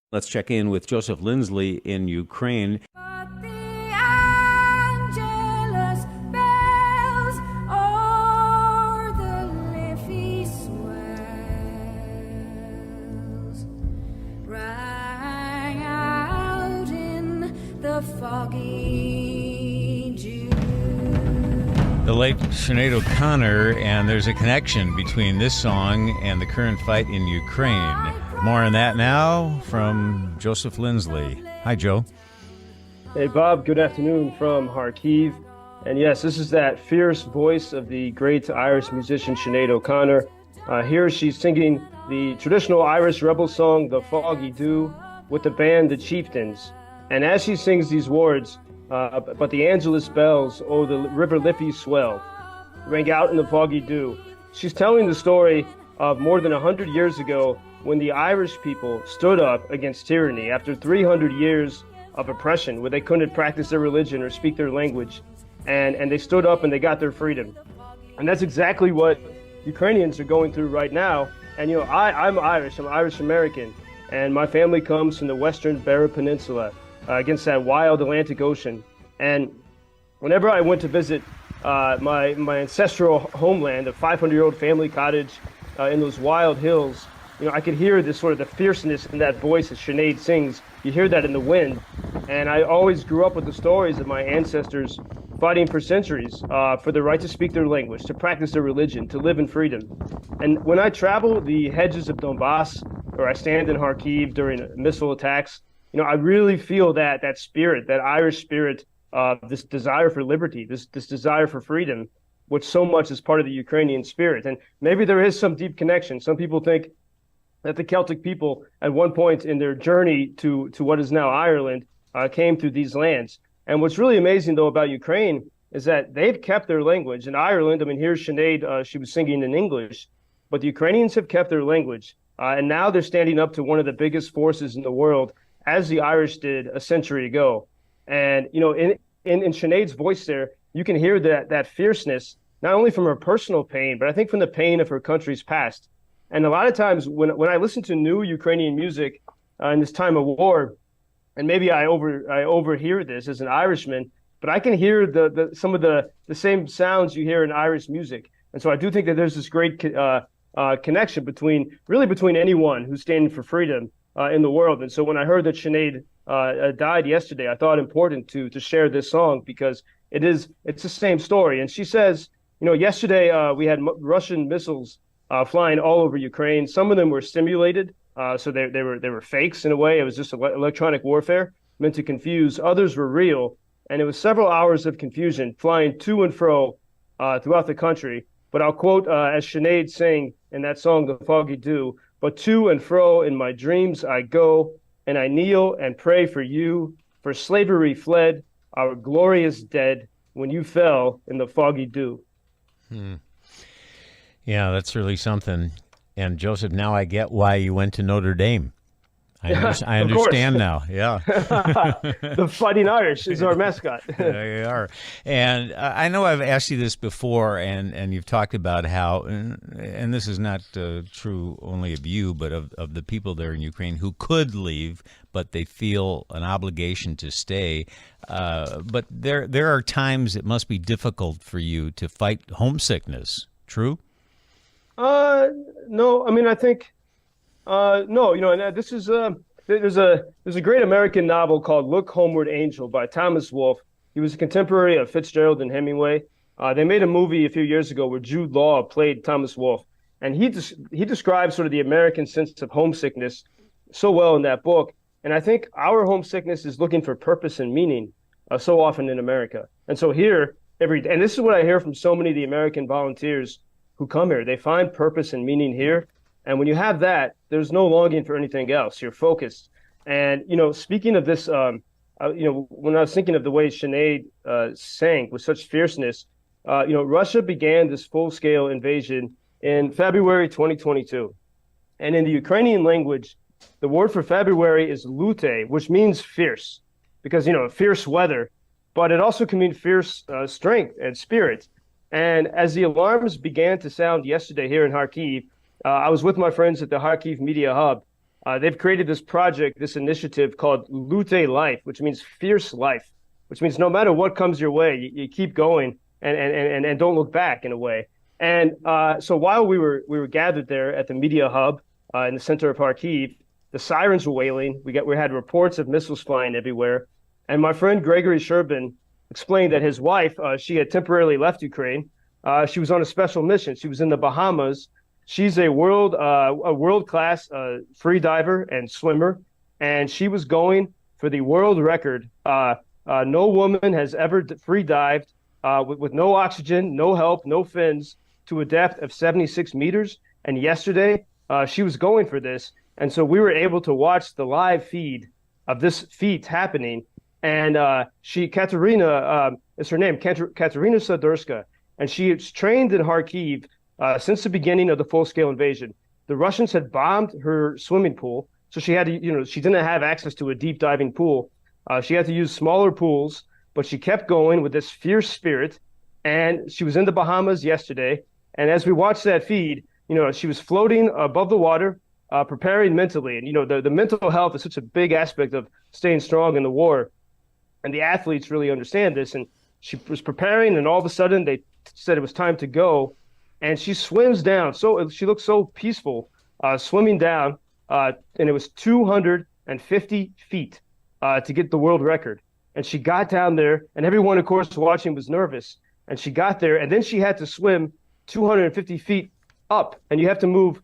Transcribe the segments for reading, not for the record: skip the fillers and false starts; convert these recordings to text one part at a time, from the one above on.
Let's check in with Joseph Lindsley in Ukraine. But the angelus bells o'er the leafy swells rang out in the foggy dew. The late Sinéad O'Connor, and there's a connection between this song and the current fight in Ukraine. More on that now from Joseph Lindsley. Hi, Joe. Hey, Bob. Good afternoon from Kharkiv. And yes, this is that fierce voice of the great Irish musician Sinéad O'Connor. Here she's singing the traditional Irish rebel song, The Foggy Dew, with the band The Chieftains. And as she sings these words, but the Angelus bells, oh, the river Liffey swell, rang out in the foggy dew. She's telling the story of more than 100 years ago when the Irish people stood up against tyranny after 300 years of oppression where they couldn't practice their religion or speak their language. And they stood up and they got their freedom. And that's exactly what Ukrainians are going through right now. And, you know, I'm Irish, I'm Irish American, and my family comes from the Western Beara Peninsula against that wild Atlantic Ocean. And whenever I went to visit my ancestral homeland, a 500-year-old family cottage in those wild hills, you know, I could hear this sort of the fierceness in that voice as Sinead sings. You hear that in the wind. And I always grew up with the stories of my ancestors fighting for centuries for the right to speak their language, to practice their religion, to live in freedom. And when I travel the hedges of Donbass, or I stand in Kharkiv during missile attacks, you know, I really feel that spirit, that Irish spirit, this desire for liberty, this desire for freedom, which so much is part of the Ukrainian spirit. And maybe there is some deep connection. Some people think that the Celtic people at one point in their journey to what is now Ireland came through these lands. And what's really amazing, though, about Ukraine is that they've kept their language. In Ireland, I mean, here's Sinead, she was singing in English, but the Ukrainians have kept their language. And now they're standing up to one of the biggest forces in the world, as the Irish did a century ago. And, you know, in Sinead's voice there, you can hear that fierceness, not only from her personal pain, but I think from the pain of her country's past. And a lot of times when I listen to new Ukrainian music in this time of war, and maybe I overhear this as an Irishman, but I can hear some of the same sounds you hear in Irish music. And so I do think that there's this great connection between anyone who's standing for freedom in the world. And so when I heard that Sinead died yesterday, I thought it important to share this song because it's the same story. And she says, you know, yesterday we had Russian missiles flying all over Ukraine. Some of them were simulated, so they were fakes in a way. It was just electronic warfare meant to confuse. Others were real, and it was several hours of confusion flying to and fro throughout the country. But I'll quote as Sinead sang in that song, "The Foggy Dew." "But to and fro in my dreams I go, and I kneel and pray for you. For slavery fled, our glorious dead, when you fell in the foggy dew." Yeah, that's really something. And Joseph, now I get why you went to Notre Dame. I understand now. Yeah. The Fighting Irish is our mascot. There you are. And I know I've asked you this before, and you've talked about how, and this is not true only of you, but of the people there in Ukraine who could leave, but they feel an obligation to stay. But there are times it must be difficult for you to fight homesickness. True? No. I mean, I think no. You know, and this is there's a great American novel called "Look Homeward, Angel" by Thomas Wolfe. He was a contemporary of Fitzgerald and Hemingway. They made a movie a few years ago where Jude Law played Thomas Wolfe, and he describes sort of the American sense of homesickness so well in that book. And I think our homesickness is looking for purpose and meaning so often in America. And so here, and this is what I hear from so many of the American volunteers who come here. They find purpose and meaning here. And when you have that, there's no longing for anything else. You're focused. And, you know, speaking of this, you know, when I was thinking of the way Sinead sang with such fierceness, you know, Russia began this full-scale invasion in February 2022. And in the Ukrainian language, the word for February is lute, which means fierce, because, you know, fierce weather, but it also can mean fierce strength and spirit. And as the alarms began to sound yesterday here in Kharkiv, I was with my friends at the Kharkiv Media Hub, they've created this project, this initiative called Lute Life, which means fierce life, which means no matter what comes your way, you keep going and don't look back in a way. And so while we were gathered there at the media hub in the center of Kharkiv, the sirens were wailing. We had reports of missiles flying everywhere. And my friend Gregory Sherbin explained that his wife, she had temporarily left Ukraine. She was on a special mission. She was in the Bahamas. She's a world-class free diver and swimmer, and she was going for the world record. No woman has ever free dived with no oxygen, no help, no fins, to a depth of 76 meters. And yesterday, she was going for this. And so we were able to watch the live feed of this feat happening. And Kateryna is her name, Kateryna Sadurska. And she is trained in Kharkiv since the beginning of the full-scale invasion. The Russians had bombed her swimming pool. So she had to, she didn't have access to a deep diving pool. She had to use smaller pools, but she kept going with this fierce spirit. And she was in the Bahamas yesterday. And as we watched that feed, she was floating above the water, preparing mentally. And, the mental health is such a big aspect of staying strong in the war. And the athletes really understand this. And she was preparing, and all of a sudden they said it was time to go. And she swims down. So she looks so peaceful, swimming down. And it was 250 feet to get the world record. And she got down there, and everyone, of course, watching was nervous. And she got there, and then she had to swim 250 feet up. And you have to move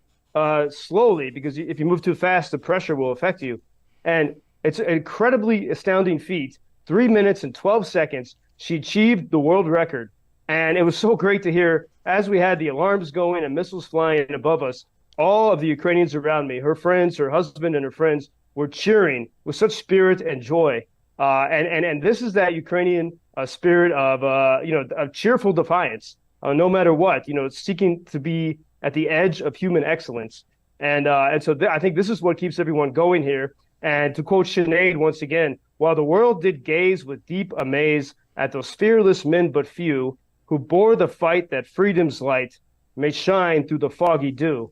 slowly, because if you move too fast, the pressure will affect you. And it's an incredibly astounding feat. 3 minutes and 12 seconds, she achieved the world record. And it was so great to hear, as we had the alarms going and missiles flying above us, all of the Ukrainians around me, her friends, her husband, and her friends were cheering with such spirit and joy. And this is that Ukrainian spirit of cheerful defiance, no matter what, seeking to be at the edge of human excellence. And so I think this is what keeps everyone going here. And to quote Sinéad once again, while the world did gaze with deep amaze at those fearless men but few who bore the fight that freedom's light may shine through the foggy dew.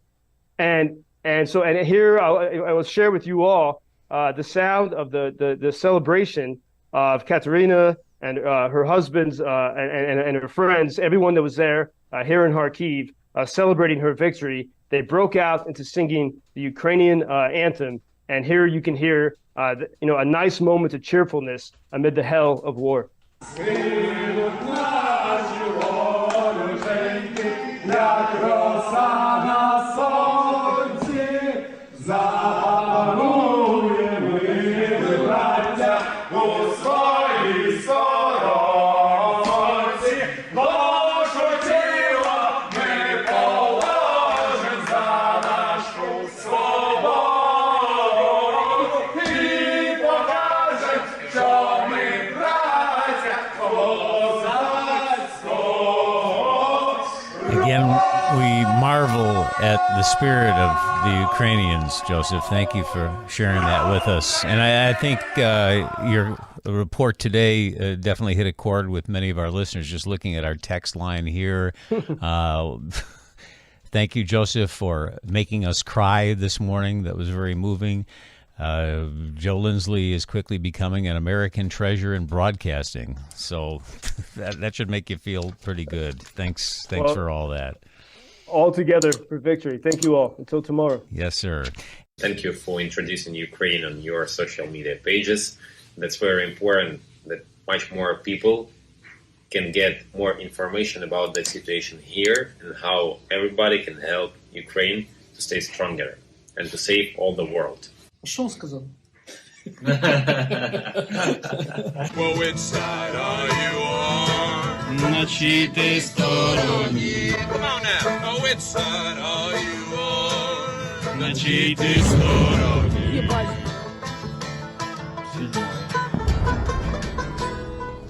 And here I will share with you all the sound of the celebration of Kateryna and her husbands and her friends, everyone that was there here in Kharkiv, celebrating her victory. They broke out into singing the Ukrainian anthem. And here you can hear, a nice moment of cheerfulness amid the hell of war. Again, we marvel at the spirit of the Ukrainians, Joseph. Thank you for sharing that with us. And I think your report today definitely hit a chord with many of our listeners, just looking at our text line here. Thank you, Joseph, for making us cry this morning. That was very moving. Joe Lindsley is quickly becoming an American treasure in broadcasting. So that should make you feel pretty good. Thanks for all that. All together for victory. Thank you all. Until tomorrow. Yes, sir. Thank you for introducing Ukraine on your social media pages. That's very important, that much more people can get more information about the situation here and how everybody can help Ukraine to stay stronger and to save all the world. Що сказав? Well, which side are you on? На чиїй ти стороні? Come on now. Oh, which side are you on? На чиїй ти стороні? Ебать.